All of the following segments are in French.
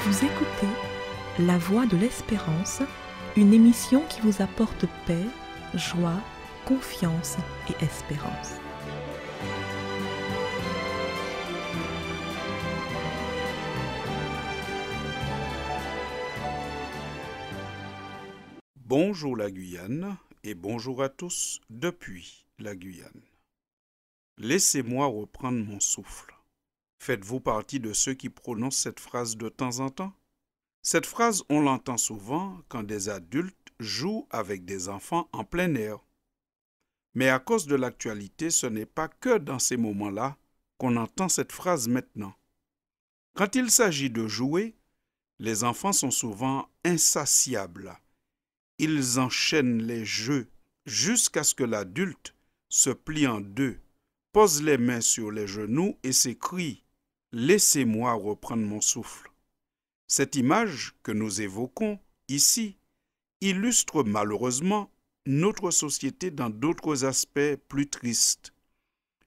Vous écoutez La Voix de l'Espérance, une émission qui vous apporte paix, joie, confiance et espérance. Bonjour la Guyane et bonjour à tous depuis la Guyane. Laissez-moi reprendre mon souffle. Faites-vous partie de ceux qui prononcent cette phrase de temps en temps? Cette phrase, on l'entend souvent quand des adultes jouent avec des enfants en plein air. Mais à cause de l'actualité, ce n'est pas que dans ces moments-là qu'on entend cette phrase maintenant. Quand il s'agit de jouer, les enfants sont souvent insatiables. Ils enchaînent les jeux jusqu'à ce que l'adulte se plie en deux, pose les mains sur les genoux et s'écrie « Laissez-moi reprendre mon souffle ». Cette image que nous évoquons ici illustre malheureusement notre société dans d'autres aspects plus tristes.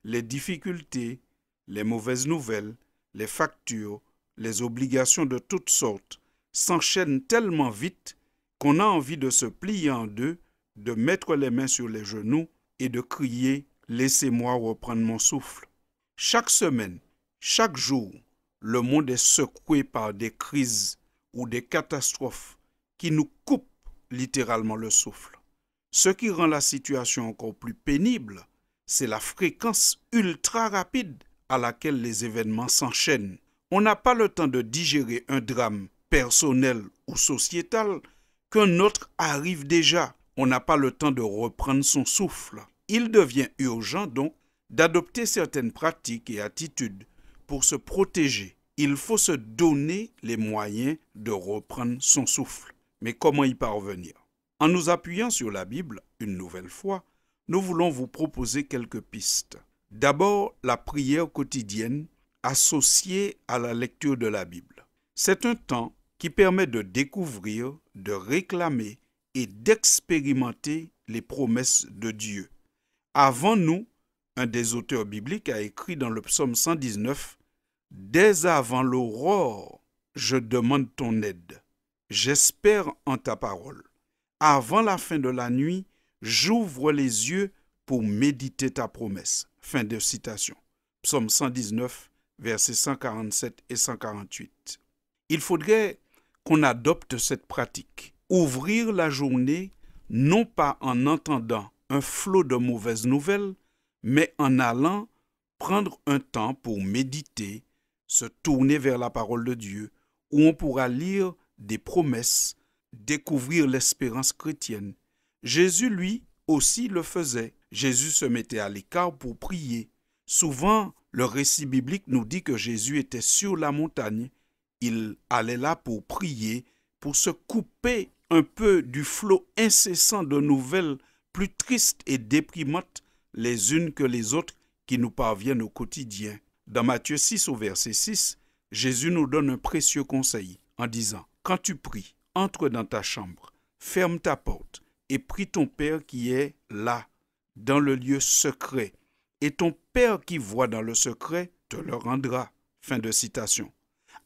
Les difficultés, les mauvaises nouvelles, les factures, les obligations de toutes sortes s'enchaînent tellement vite qu'on a envie de se plier en deux, de mettre les mains sur les genoux et de crier « Laissez-moi reprendre mon souffle ». Chaque semaine, chaque jour, le monde est secoué par des crises ou des catastrophes qui nous coupent littéralement le souffle. Ce qui rend la situation encore plus pénible, c'est la fréquence ultra rapide à laquelle les événements s'enchaînent. On n'a pas le temps de digérer un drame personnel ou sociétal qu'un autre arrive déjà. On n'a pas le temps de reprendre son souffle. Il devient urgent donc d'adopter certaines pratiques et attitudes pour se protéger. Il faut se donner les moyens de reprendre son souffle. Mais comment y parvenir? En nous appuyant sur la Bible, une nouvelle fois, nous voulons vous proposer quelques pistes. D'abord, la prière quotidienne associée à la lecture de la Bible. C'est un temps qui permet de découvrir, de réclamer et d'expérimenter les promesses de Dieu. Avant nous, un des auteurs bibliques a écrit dans le psaume 119 « Dès avant l'aurore, je demande ton aide. J'espère en ta parole. Avant la fin de la nuit, j'ouvre les yeux pour méditer ta promesse. » Fin de citation. Psaume 119, versets 147 et 148. Il faudrait qu'on adopte cette pratique. Ouvrir la journée, non pas en entendant un flot de mauvaises nouvelles, mais en allant prendre un temps pour méditer, se tourner vers la parole de Dieu, où on pourra lire des promesses, découvrir l'espérance chrétienne. Jésus, lui, aussi le faisait. Jésus se mettait à l'écart pour prier. Souvent, le récit biblique nous dit que Jésus était sur la montagne. Il allait là pour prier, pour se couper un peu du flot incessant de nouvelles plus tristes et déprimantes les unes que les autres qui nous parviennent au quotidien. Dans Matthieu 6 au verset 6, Jésus nous donne un précieux conseil en disant « Quand tu pries, entre dans ta chambre, ferme ta porte et prie ton Père qui est là, dans le lieu secret, et ton Père qui voit dans le secret te le rendra. » Fin de citation.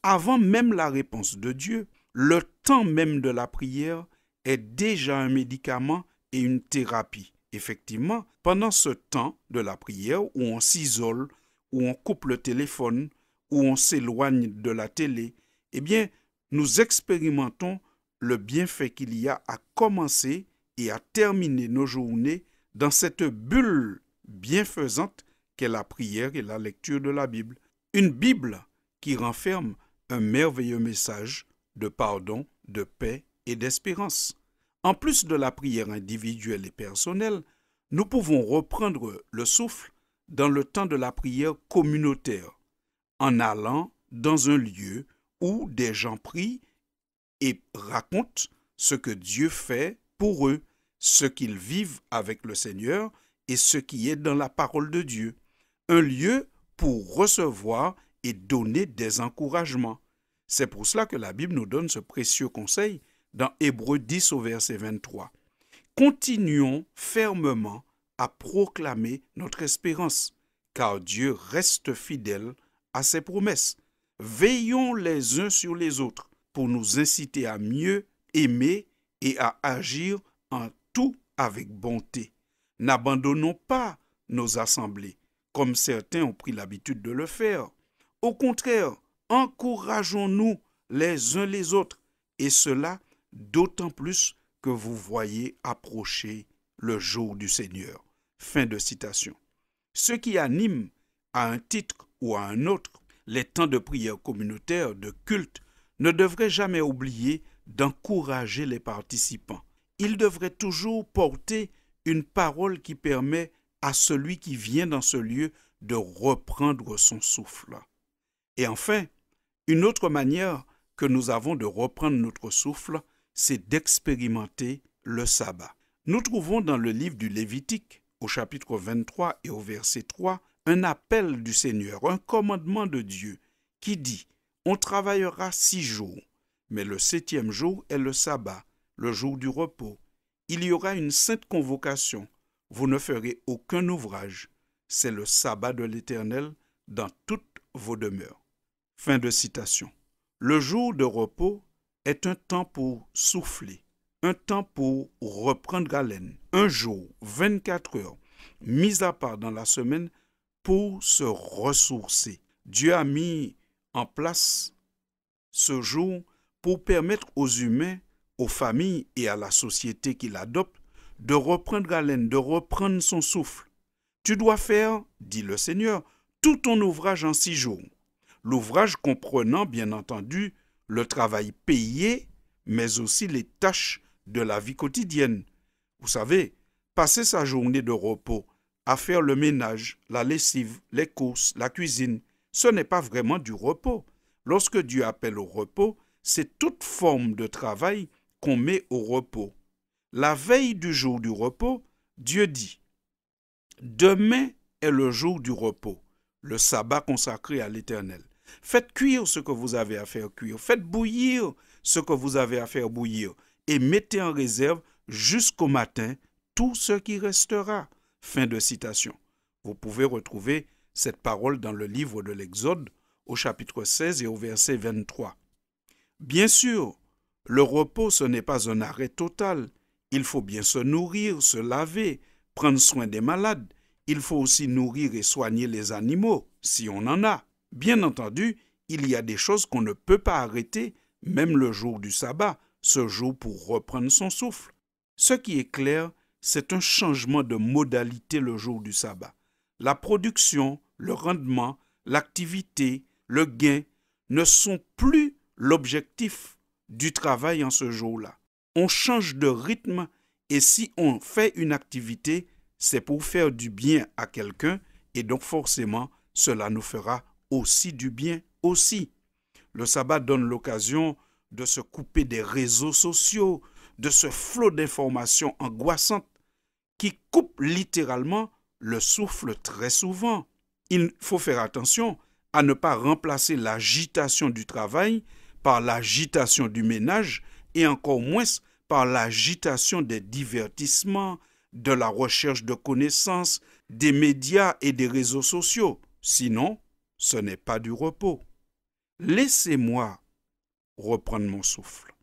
Avant même la réponse de Dieu, le temps même de la prière est déjà un médicament et une thérapie. Effectivement, pendant ce temps de la prière où on s'isole, où on coupe le téléphone, où on s'éloigne de la télé, eh bien, nous expérimentons le bienfait qu'il y a à commencer et à terminer nos journées dans cette bulle bienfaisante qu'est la prière et la lecture de la Bible. Une Bible qui renferme un merveilleux message de pardon, de paix et d'espérance. En plus de la prière individuelle et personnelle, nous pouvons reprendre le souffle dans le temps de la prière communautaire, en allant dans un lieu où des gens prient et racontent ce que Dieu fait pour eux, ce qu'ils vivent avec le Seigneur et ce qui est dans la parole de Dieu. Un lieu pour recevoir et donner des encouragements. C'est pour cela que la Bible nous donne ce précieux conseil dans Hébreux 10 au verset 23. Continuons fermement à proclamer notre espérance, car Dieu reste fidèle à ses promesses. Veillons les uns sur les autres pour nous inciter à mieux aimer et à agir en tout avec bonté. N'abandonnons pas nos assemblées, comme certains ont pris l'habitude de le faire. Au contraire, encourageons-nous les uns les autres, et cela d'autant plus que vous voyez approcher le jour du Seigneur. Fin de citation. Ce qui anime, à un titre ou à un autre, les temps de prière communautaire, de culte, ne devrait jamais oublier d'encourager les participants. Il devrait toujours porter une parole qui permet à celui qui vient dans ce lieu de reprendre son souffle. Et enfin, une autre manière que nous avons de reprendre notre souffle, c'est d'expérimenter le sabbat. Nous trouvons dans le livre du Lévitique, au chapitre 23 et au verset 3, un appel du Seigneur, un commandement de Dieu qui dit « On travaillera 6 jours, mais le 7e jour est le sabbat, le jour du repos. Il y aura une sainte convocation. Vous ne ferez aucun ouvrage. C'est le sabbat de l'Éternel dans toutes vos demeures. » Fin de citation. Le jour de repos est un temps pour souffler, un temps pour reprendre haleine, un jour, 24 heures, mis à part dans la semaine pour se ressourcer. Dieu a mis en place ce jour pour permettre aux humains, aux familles et à la société qui l'adopte de reprendre haleine, de reprendre son souffle. Tu dois faire, dit le Seigneur, tout ton ouvrage en 6 jours. L'ouvrage comprenant, bien entendu, le travail payé, mais aussi les tâches de la vie quotidienne. Vous savez, passer sa journée de repos à faire le ménage, la lessive, les courses, la cuisine, ce n'est pas vraiment du repos. Lorsque Dieu appelle au repos, c'est toute forme de travail qu'on met au repos. La veille du jour du repos, Dieu dit « Demain est le jour du repos, le sabbat consacré à l'Éternel. Faites cuire ce que vous avez à faire cuire, faites bouillir ce que vous avez à faire bouillir, et mettez en réserve jusqu'au matin tout ce qui restera. » Fin de citation. Vous pouvez retrouver cette parole dans le livre de l'Exode, au chapitre 16 et au verset 23. Bien sûr, le repos, ce n'est pas un arrêt total. Il faut bien se nourrir, se laver, prendre soin des malades. Il faut aussi nourrir et soigner les animaux, si on en a. Bien entendu, il y a des choses qu'on ne peut pas arrêter, même le jour du sabbat, ce jour pour reprendre son souffle. Ce qui est clair, c'est un changement de modalité le jour du sabbat. La production, le rendement, l'activité, le gain ne sont plus l'objectif du travail en ce jour-là. On change de rythme et si on fait une activité, c'est pour faire du bien à quelqu'un et donc forcément, cela nous fera aussi du bien aussi. Le sabbat donne l'occasion de se couper des réseaux sociaux, de ce flot d'informations angoissantes qui coupe littéralement le souffle très souvent. Il faut faire attention à ne pas remplacer l'agitation du travail par l'agitation du ménage et encore moins par l'agitation des divertissements, de la recherche de connaissances, des médias et des réseaux sociaux. Sinon, ce n'est pas du repos. Laissez-moi reprendre mon souffle.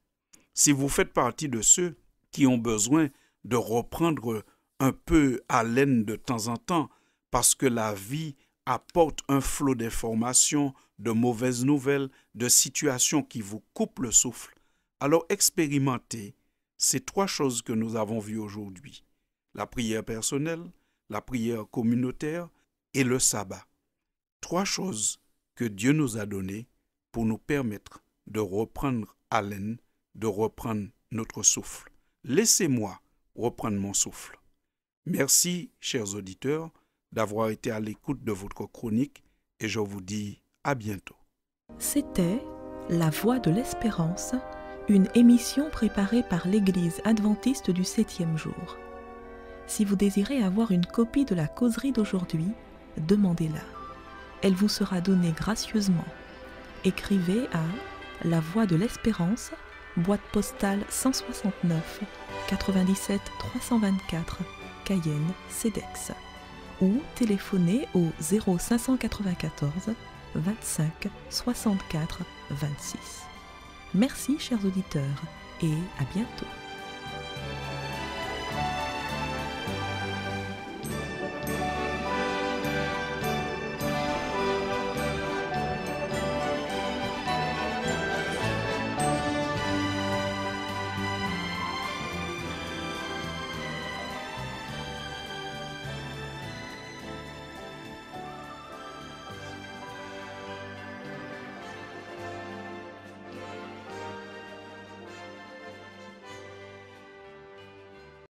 Si vous faites partie de ceux qui ont besoin de reprendre un peu haleine de temps en temps parce que la vie apporte un flot d'informations, de mauvaises nouvelles, de situations qui vous coupent le souffle, alors expérimentez ces 3 choses que nous avons vues aujourd'hui. La prière personnelle, la prière communautaire et le sabbat. 3 choses que Dieu nous a données pour nous permettre de reprendre haleine, de reprendre notre souffle. Laissez-moi reprendre mon souffle. Merci, chers auditeurs, d'avoir été à l'écoute de votre chronique et je vous dis à bientôt. C'était La Voix de l'Espérance, une émission préparée par l'Église adventiste du 7e jour. Si vous désirez avoir une copie de la causerie d'aujourd'hui, demandez-la. Elle vous sera donnée gracieusement. Écrivez à La Voix de l'Espérance, boîte postale 169 97 324, Cayenne, CEDEX, ou téléphonez au 0594 25 64 26. Merci chers auditeurs et à bientôt.